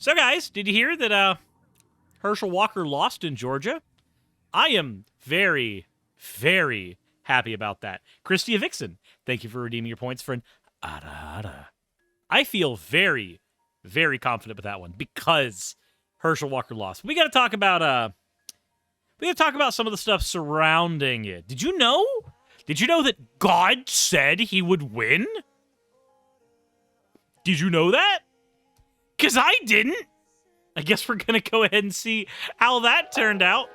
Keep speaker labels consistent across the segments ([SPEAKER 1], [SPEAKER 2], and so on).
[SPEAKER 1] So, guys, did you hear that Herschel Walker lost in Georgia? I am very, very happy about that. Christia Vixen, thank you for redeeming your points for an ada. I feel very, very confident with that one because Herschel Walker lost. We got to talk about some of the stuff surrounding it. Did you know? Did you know that God said he would win? Did you know that? Because I didn't. I guess we're going to go ahead and see how that turned out.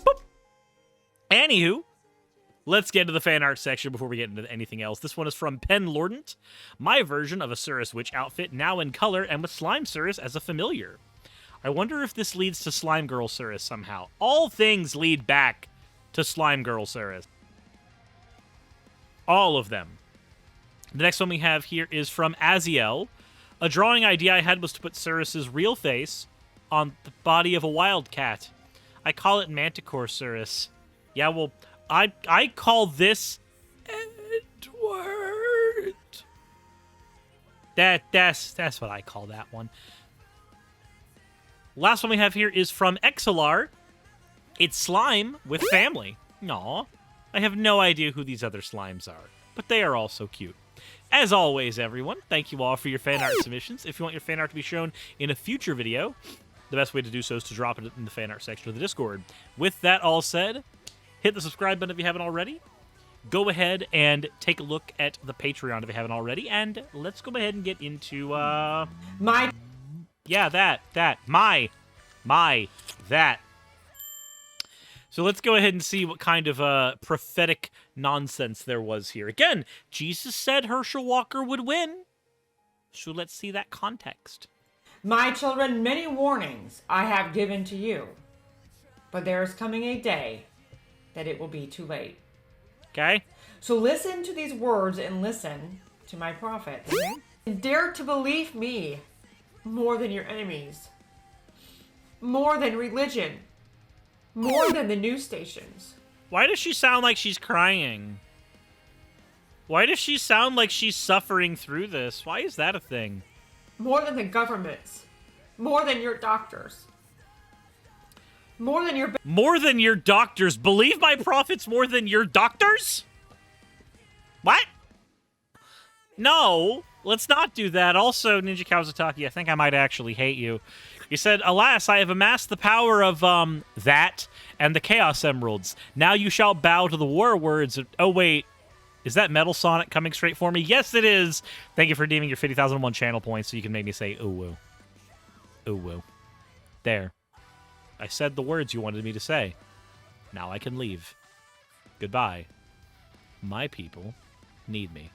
[SPEAKER 1] Boop. Anywho, let's get to the fan art section before we get into anything else. This one is from Penn Lordant. My version of a Suris Witch outfit, now in color and with Slime Suris as a familiar. I wonder if this leads to Slime Girl Suris somehow. All things lead back to Slime Girl Suris. All of them. The next one we have here is from Aziel. A drawing idea I had was to put Suris's real face on the body of a wildcat. I call it Manticore Suris. Yeah, well, I call this Edward. That's what I call that one. Last one we have here is from Exelar. It's slime with family. Aw. I have no idea who these other slimes are, but they are all so cute. As always, everyone, thank you all for your fan art submissions. If you want your fan art to be shown in a future video, the best way to do so is to drop it in the fan art section of the Discord. With that all said, hit the subscribe button if you haven't already. Go ahead and take a look at the Patreon if you haven't already. And let's go ahead and get into, Yeah, that. So let's go ahead and see what kind of prophetic nonsense there was here. Again, Jesus said Herschel Walker would win. So let's see that context.
[SPEAKER 2] My children, many warnings I have given to you, but there is coming a day that it will be too late.
[SPEAKER 1] Okay.
[SPEAKER 2] So listen to these words and listen to my prophet. And dare to believe me more than your enemies, more than religion, more than the news stations.
[SPEAKER 1] Why does she sound like she's crying? Why does she sound like she's suffering through this? Why is that a thing?
[SPEAKER 2] More than the governments, more than your doctors. More than your
[SPEAKER 1] doctors. Believe my prophets more than your doctors? What? No, let's not do that. Also, Ninja Kawasataki, I think I might actually hate you. You said, alas, I have amassed the power of, that and the Chaos Emeralds. Now you shall bow to the war words. Oh, wait. Is that Metal Sonic coming straight for me? Yes, it is. Thank you for redeeming your 50,001 channel points so you can make me say, ooh, woo. Ooh, woo. There. I said the words you wanted me to say. Now I can leave. Goodbye. My people need me.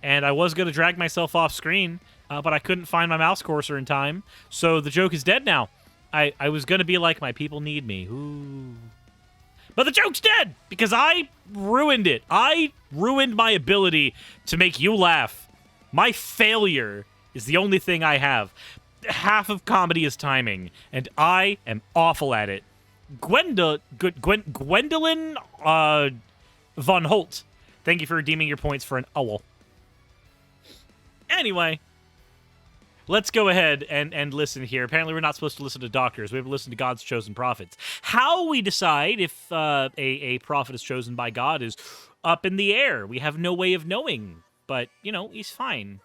[SPEAKER 1] And I was going to drag myself off screen, but I couldn't find my mouse cursor in time, so the joke is dead now. I was going to be like, my people need me. Ooh. But the joke's dead, because I ruined it. I ruined my ability to make you laugh. My failure is the only thing I have. Half of comedy is timing, and I am awful at it. Gwendolyn Von Holt, thank you for redeeming your points for an owl. Anyway, let's go ahead and listen here. Apparently, we're not supposed to listen to doctors. We have to listen to God's chosen prophets. How we decide if a prophet is chosen by God is up in the air. We have no way of knowing, but, you know, he's fine.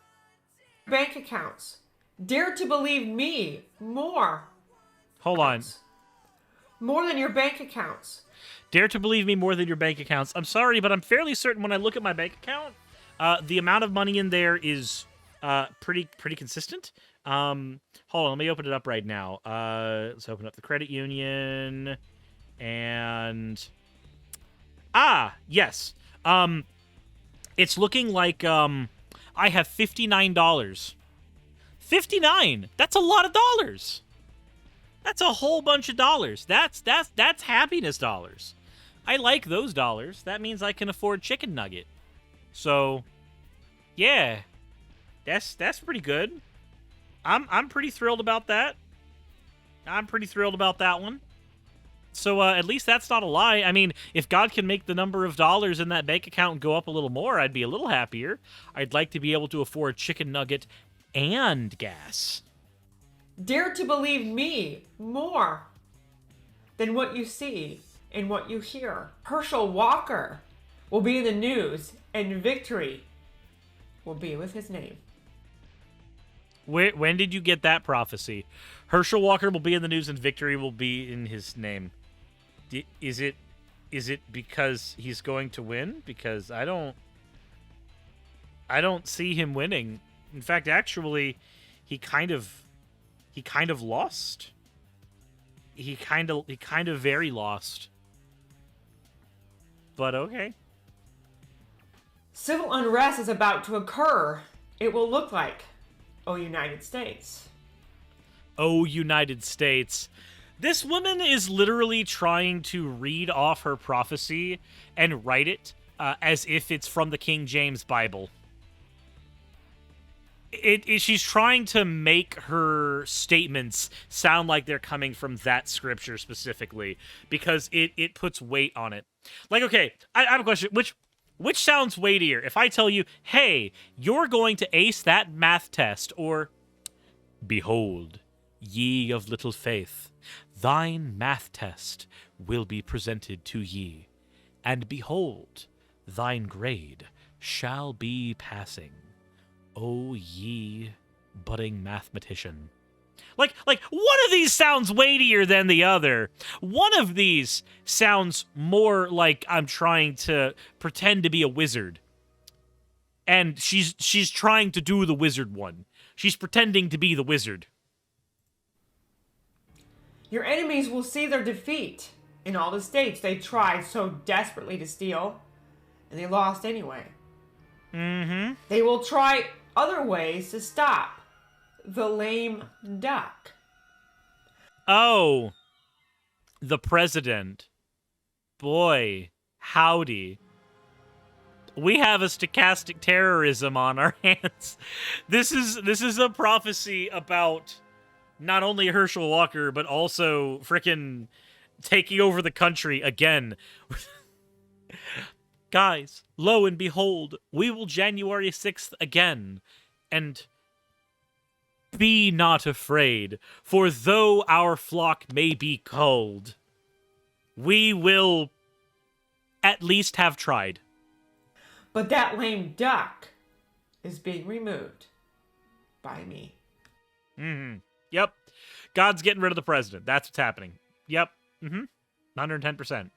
[SPEAKER 2] Bank accounts. Dare to believe me more.
[SPEAKER 1] Hold on.
[SPEAKER 2] More than your bank accounts.
[SPEAKER 1] Dare to believe me more than your bank accounts. I'm sorry, but I'm fairly certain when I look at my bank account, the amount of money in there is pretty consistent. Hold on, let me open it up right now. Let's open up the credit union. And... yes. It's looking like I have $59. 59. That's a lot of dollars. That's a whole bunch of dollars. That's happiness dollars. I like those dollars. That means I can afford chicken nugget. So, yeah. That's pretty good. I'm pretty thrilled about that. I'm pretty thrilled about that one. So at least that's not a lie. I mean, if God can make the number of dollars in that bank account go up a little more, I'd be a little happier. I'd like to be able to afford chicken nugget and gas.
[SPEAKER 2] Dare to believe me more than what you see and what you hear. Hershel Walker will be in the news, and victory will be with his name.
[SPEAKER 1] When did you get that prophecy? Hershel Walker will be in the news and victory will be in his name. Is it because he's going to win? Because I don't see him winning. In fact, actually, he kind of lost. He kind of very lost. But okay.
[SPEAKER 2] Civil unrest is about to occur. It will look like, oh, United States.
[SPEAKER 1] Oh, United States. This woman is literally trying to read off her prophecy and write it as if it's from the King James Bible. She's trying to make her statements sound like they're coming from that scripture specifically because it puts weight on it. Like, okay, I have a question. Which sounds weightier? If I tell you, hey, you're going to ace that math test, or behold, ye of little faith, thine math test will be presented to ye, and behold, thine grade shall be passing. O ye budding mathematician. Like one of these sounds weightier than the other. One of these sounds more like I'm trying to pretend to be a wizard. And she's trying to do the wizard one. She's pretending to be the wizard.
[SPEAKER 2] Your enemies will see their defeat in all the states they tried so desperately to steal, and they lost anyway.
[SPEAKER 1] Mm-hmm.
[SPEAKER 2] They will try other ways to stop the lame duck.
[SPEAKER 1] Oh, the president. Boy, howdy. We have a stochastic terrorism on our hands. This is a prophecy about not only Herschel Walker, but also frickin' taking over the country again. Guys, lo and behold, we will January 6th again, and be not afraid, for though our flock may be culled, we will at least have tried.
[SPEAKER 2] But that lame duck is being removed by me.
[SPEAKER 1] Mm-hmm. Yep. God's getting rid of the president. That's what's happening. Yep. Mm-hmm. 110%.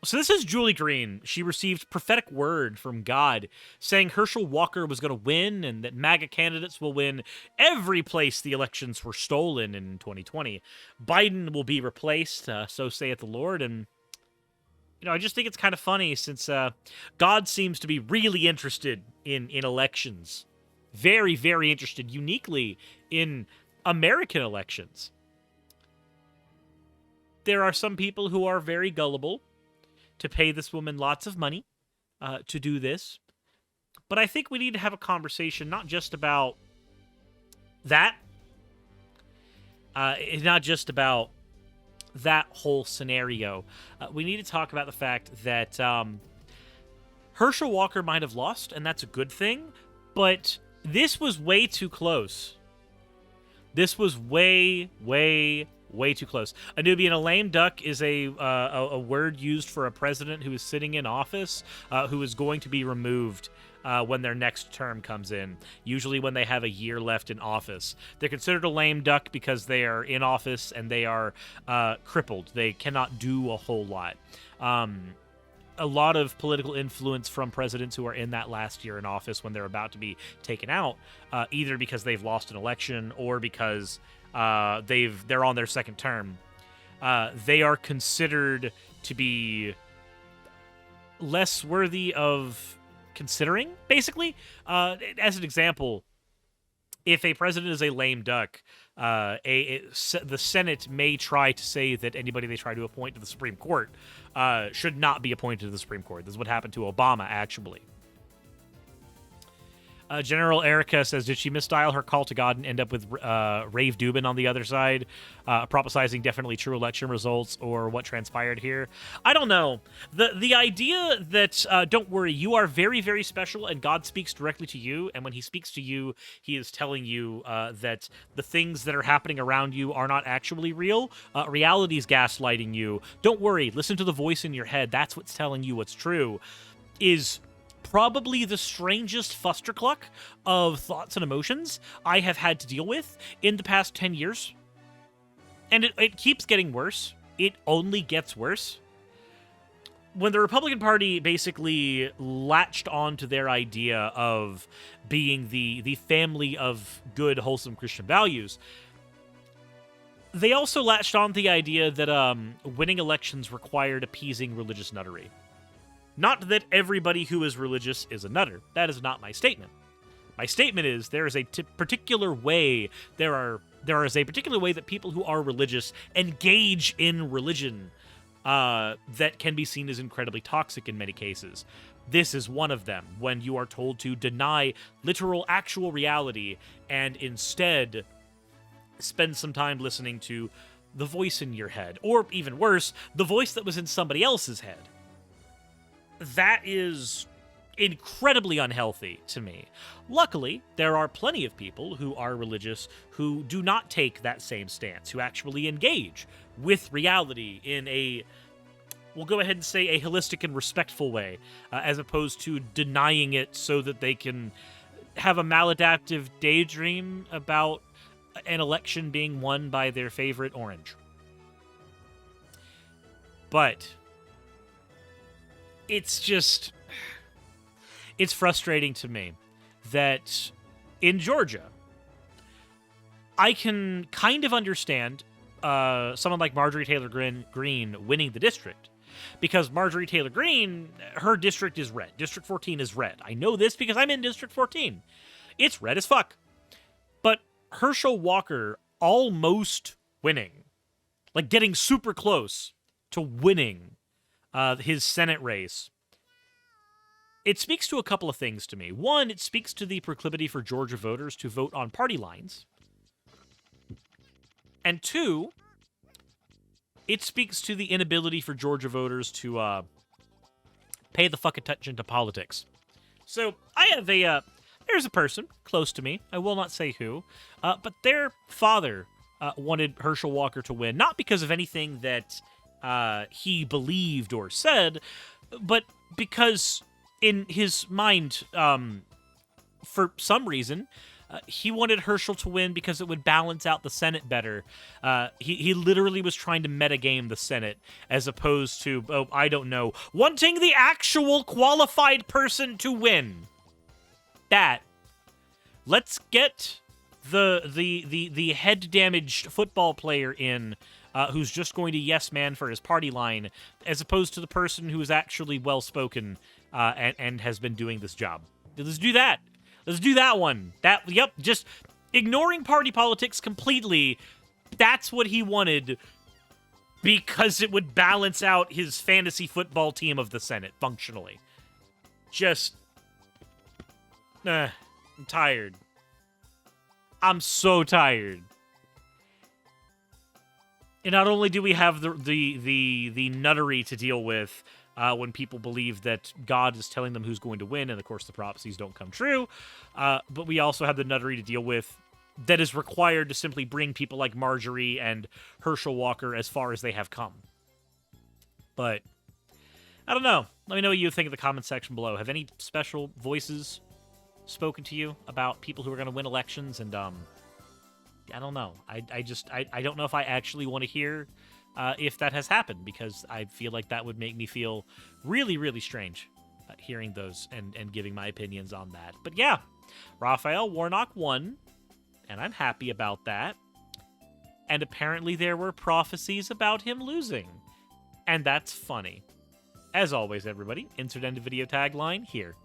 [SPEAKER 1] So this is Julie Green. She received prophetic word from God saying Herschel Walker was going to win and that MAGA candidates will win every place the elections were stolen in 2020. Biden will be replaced, so saith the Lord. And, you know, I just think it's kind of funny since God seems to be really interested in elections. Very, very interested, uniquely in American elections. There are some people who are very gullible to pay this woman lots of money to do this. But I think we need to have a conversation not just about that. Not just about that whole scenario. We need to talk about the fact that Herschel Walker might have lost, and that's a good thing. But this was way too close. This was way too close. A Nubian, a lame duck is a word used for a president who is sitting in office, who is going to be removed when their next term comes in, usually when they have a year left in office. They're considered a lame duck because they are in office and they are crippled. They cannot do a whole lot. A lot of political influence from presidents who are in that last year in office when they're about to be taken out, either because they've lost an election or because they're on their second term. They are considered to be less worthy of considering, basically. As an example, if a president is a lame duck, the Senate may try to say that anybody they try to appoint to the Supreme Court should not be appointed to the Supreme Court. This is what happened to Obama, actually. General Erica says, did she misdial her call to God and end up with Rave Dubin on the other side, prophesizing definitely true election results, or what transpired here? I don't know. The idea that, don't worry, you are very, very special, and God speaks directly to you, and when he speaks to you, he is telling you that the things that are happening around you are not actually real. Reality is gaslighting you. Don't worry, listen to the voice in your head. That's what's telling you what's true, is probably the strangest fustercluck of thoughts and emotions I have had to deal with in the past 10 years. And it keeps getting worse. It only gets worse. When the Republican Party basically latched onto their idea of being the family of good, wholesome Christian values, they also latched on to the idea that winning elections required appeasing religious nuttery. Not that everybody who is religious is a nutter. That is not my statement. My statement is there is a particular way, there is a particular way that people who are religious engage in religion that can be seen as incredibly toxic in many cases. This is one of them, when you are told to deny literal, actual reality and instead spend some time listening to the voice in your head, or even worse, the voice that was in somebody else's head. That is incredibly unhealthy to me. Luckily, there are plenty of people who are religious who do not take that same stance, who actually engage with reality in a, we'll go ahead and say, a holistic and respectful way, as opposed to denying it so that they can have a maladaptive daydream about an election being won by their favorite orange. But it's frustrating to me that in Georgia, I can kind of understand someone like Marjorie Taylor Greene winning the district, because Marjorie Taylor Greene, her district is red. District 14 is red. I know this because I'm in District 14. It's red as fuck. But Herschel Walker almost winning, like getting super close to winning his Senate race, it speaks to a couple of things to me. One, it speaks to the proclivity for Georgia voters to vote on party lines. And two, it speaks to the inability for Georgia voters to pay the fuck attention to politics. So I have there's a person close to me, I will not say who, but their father wanted Herschel Walker to win, not because of anything that he believed or said, but because in his mind, for some reason, he wanted Herschel to win because it would balance out the Senate better. He literally was trying to metagame the Senate as opposed to, oh, I don't know, wanting the actual qualified person to win. Let's get the head-damaged football player in, who's just going to yes man for his party line, as opposed to the person who is actually well-spoken and has been doing this job. Let's do that. Let's do that one. Just ignoring party politics completely. That's what he wanted, because it would balance out his fantasy football team of the Senate, functionally. I'm tired. I'm so tired. And not only do we have the nuttery to deal with when people believe that God is telling them who's going to win, and of course the prophecies don't come true, but we also have the nuttery to deal with that is required to simply bring people like Marjorie and Herschel Walker as far as they have come. But I don't know. Let me know what you think in the comment section below. Have any special voices spoken to you about people who are going to win elections? And I don't know. I don't know if I actually want to hear if that has happened, because I feel like that would make me feel really, really strange hearing those and giving my opinions on that. But yeah, Raphael Warnock won, and I'm happy about that. And apparently there were prophecies about him losing, and that's funny. As always, everybody, insert end of video tagline here.